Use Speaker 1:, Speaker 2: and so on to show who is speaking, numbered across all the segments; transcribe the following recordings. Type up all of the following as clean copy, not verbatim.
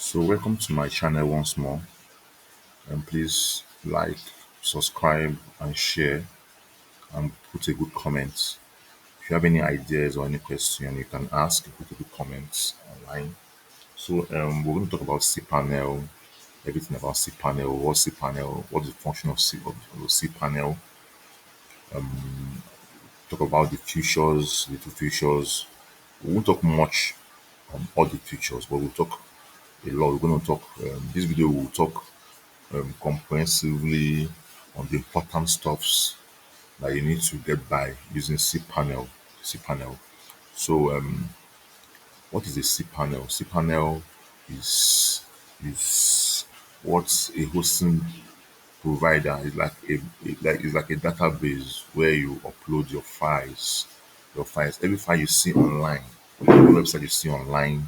Speaker 1: So welcome to my channel once more, and please like, subscribe and share and put a good comment. If you have any ideas or any question, you can ask, put a good comments online. So we're going to talk about cPanel, everything about cPanel, what's cPanel, what's the function of the cPanel, talk about the features, little features. We won't talk much on all the features, but we'll talk a lot. We're going to talk, this video will talk comprehensively on the important stuffs that you need to get by using cPanel. cPanel. So, what is a cPanel? cPanel is is what a hosting provider is like a database where you upload your files. Your files. Every file you see online, every website you see online,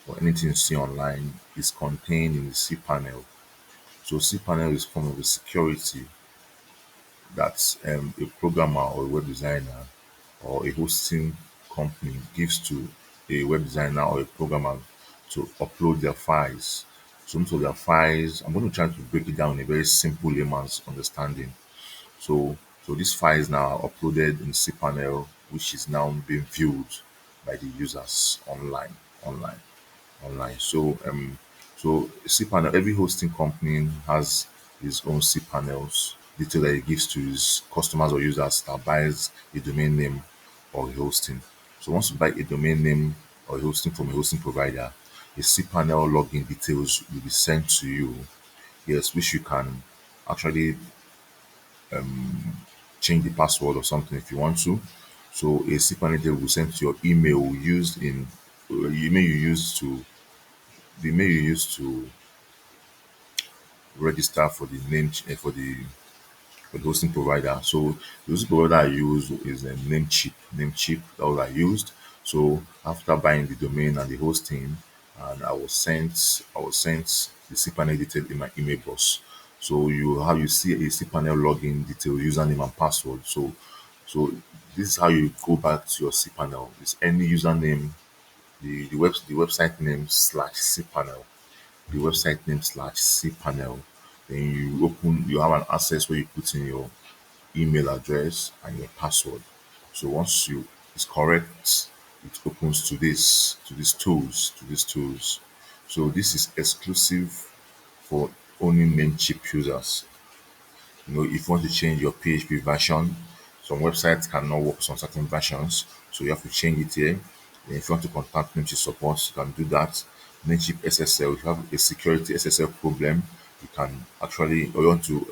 Speaker 1: or anything you see online is contained in the cPanel. So cPanel is form of a security that a programmer or a web designer or a hosting company gives to a web designer or a programmer to upload their files. So most of their files, I'm going to try to break it down in a very simple layman's understanding. So these files now are uploaded in cPanel, which is now being viewed by the users online online. So cPanel, every hosting company has its own cPanels, detail that it gives to its customers or users that buys a domain name or a hosting. So once you buy a domain name or a hosting from a hosting provider, a cPanel login details will be sent to you. Yes, which you can actually change the password or something if you want to. So a cPanel detail will send to your email used in email you use to the email you use to register for the hosting provider. So the hosting provider I use is a Namecheap. Namecheap that was I used. So after buying the domain and the hosting, and I was sent the cPanel detail in my email box. So you see a cPanel login detail, username and password. So this is how you go back to your cPanel. It's any username, the website name slash cPanel, the website name slash cPanel. Then you have an access where you put in your email address and your password. So once you it's correct, it opens to these tools. So this is exclusive for only Namecheap users. If you want to change your PHP version, some websites cannot work on certain versions, so you have to change it here. Then if you want to contact Namecheap support, you can do that. Namecheap SSL, if you have a security SSL problem, you can actually, or you want to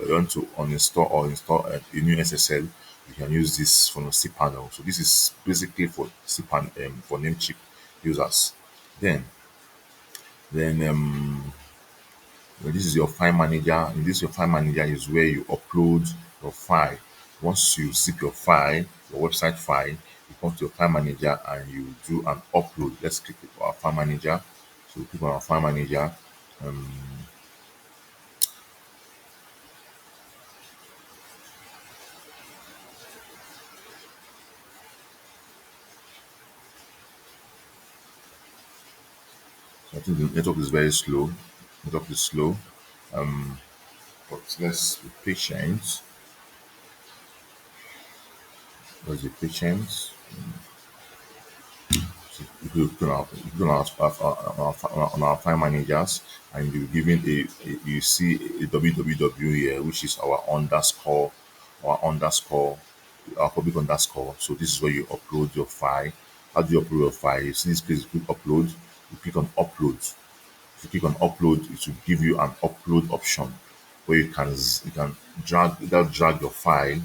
Speaker 1: uninstall or install a new SSL, you can use this from the cPanel. So this is basically for cPanel for Namecheap users. Then then this is your file manager. And this your file manager is where you upload your file. Once you zip your file, your website file, you come to your file manager and you do an upload. Let's click our file manager. So click on our file manager. I think the network is very slow. Network is slow, but let's be patient. Let's be patient. If you on our file managers and you given you see a www here, which is our public underscore. So this is where you upload your file. How do you upload your file? You see this place, you click upload. You click on upload. If you click on upload, it will give you an upload option where you can drag your file.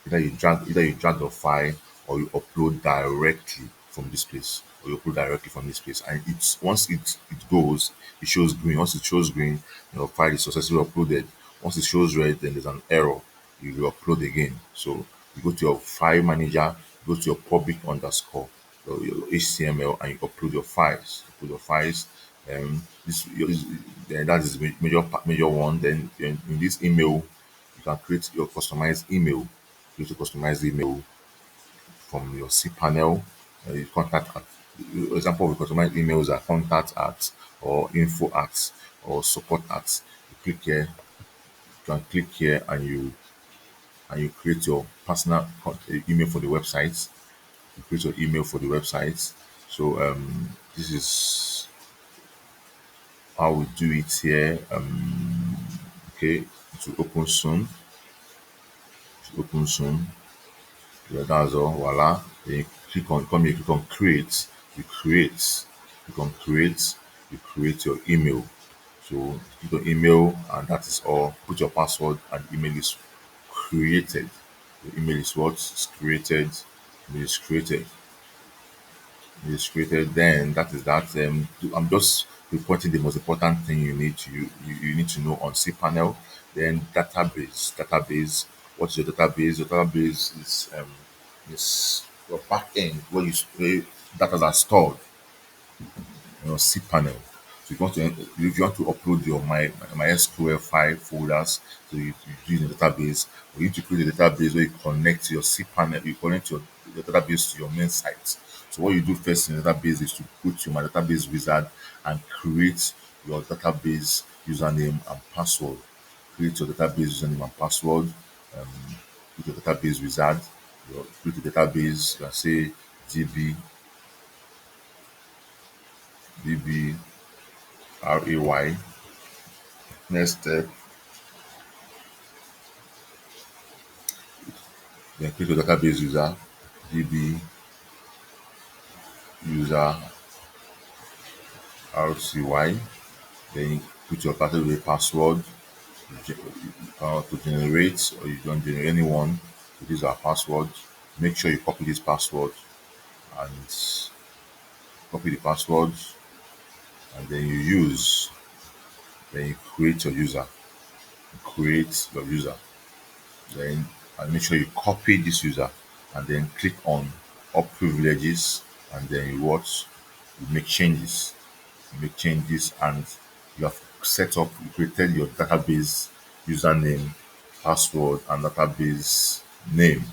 Speaker 1: Either you drag your file or you upload directly from this place, and it's once it goes, it shows green. Once it shows green, your file is successfully uploaded. Once it shows red, then there's an error. You will upload again. So you go to your file manager, go to your public underscore, your HTML, and you upload your files. Then that is major one. Then in this email, you can create your customized email. You to customize the email from your cPanel, contact For example, we customize emails at contact at or info at or support at. You click here, you can click here and you create your personal email for the website. You create your email for the website. So this is how we do it here. Okay, to open soon. To open soon. Yeah, that's all. Voila. Then you click on come here, click on create. You create. Click on create. You create your email. So click on email and that is all. Put your password and email is created. The email is what is created. It is created. It is created. Then that is that. I'm just reporting the most important thing you need to know on cPanel. Then database. Database. What is your database? Your database is your back end where data are stored cPanel. So if you want to upload your MySQL file folders, so you use the database, or you need to create a database where you connect your cPanel, you connect your database to your main site. So what you do first in the database is to go to my database wizard and create your database username and password. Create your database username and password. With your database wizard, create the database. You can say db db ray. Next step, then click the database user, db user rcy, then you put your password to generate, or you don't generate anyone. So these are password. Make sure you copy this password and copy the password, and then then you create your user. Create your user. Then and make sure you copy this user and then click on all privileges and then you make changes. Make changes and you have you created your database username, password, and database name.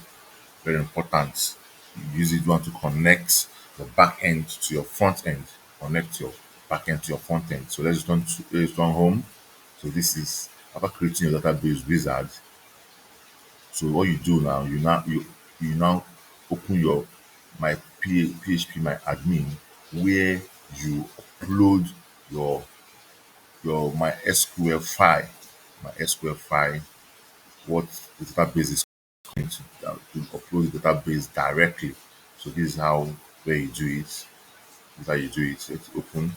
Speaker 1: Very important. You use it, you want to connect the back end to your front end. Connect your back end to your front end. So let's run home. So this is after creating your database wizard. So what you do now, you now open your my PHP my admin where you upload your my SQL file, what the database is going to upload the database directly. So this is how where you do it. This is how you do it. Let's open.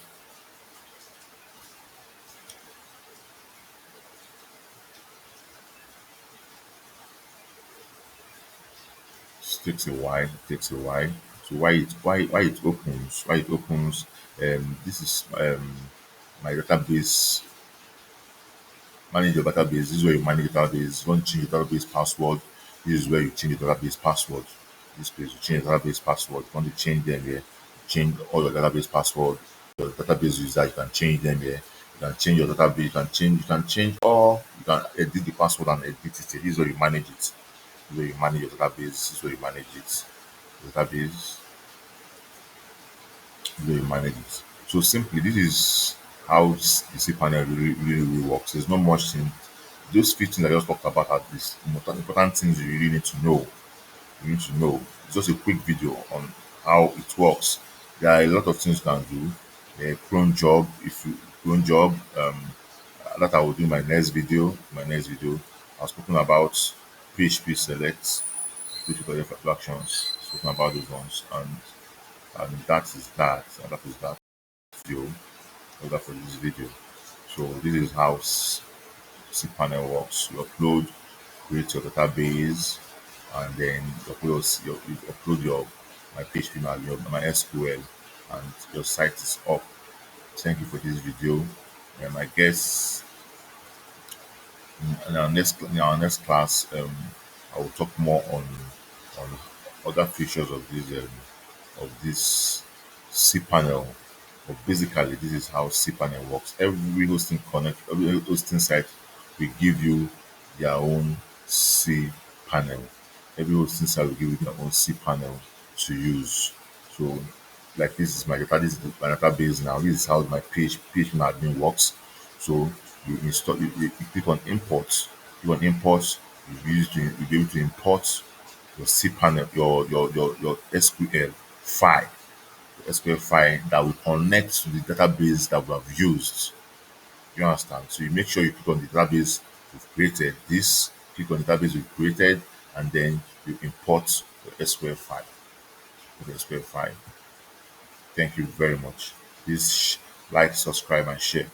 Speaker 1: It takes a while. It takes a while. So why it opens this is my database. Manage your database. This is where you manage the database. You want to change your database password. This is where you change your database password. This place you change your database password. You want to change them here. Change all your database password. Your database user, you can change them here. You can change your database. You can change all. You can edit the password and edit it. This is where you manage it. This is where you manage your database. This is where you manage it. Database where you manage it. So simply, this is how the cPanel really works. There's not much thing. Those few things I just talked about are these important things you really need to know. You need to know. It's just a quick video on how it works. There are a lot of things you can do. Clone job, if you clone job, that I will do in my next video. I've spoken about PHP select, PHP for actions, spoken about those ones, and that is that, and that is that video, order for this video. So this is how cPanel works. You upload, create your database, and then you upload your my PHP now, my SQL, and your site is up. Thank you for this video. I guess in our next class, I will talk more on other features of this cPanel. But basically, this is how cPanel works. Every hosting site will give you their own cPanel. Every hosting site will give you their own cPanel to use. So like this is my data, this is my database now. This is how my PHP admin works. So you install, you click on import. You on import, you'll be able to import your cPanel, your SQL file, the SQL file that will connect to the database that we have used. You understand? So you make sure you click on the database we've created. This click on the database we've created, and then you import the SQL file. The SQL file. Thank you very much. Please like, subscribe, and share.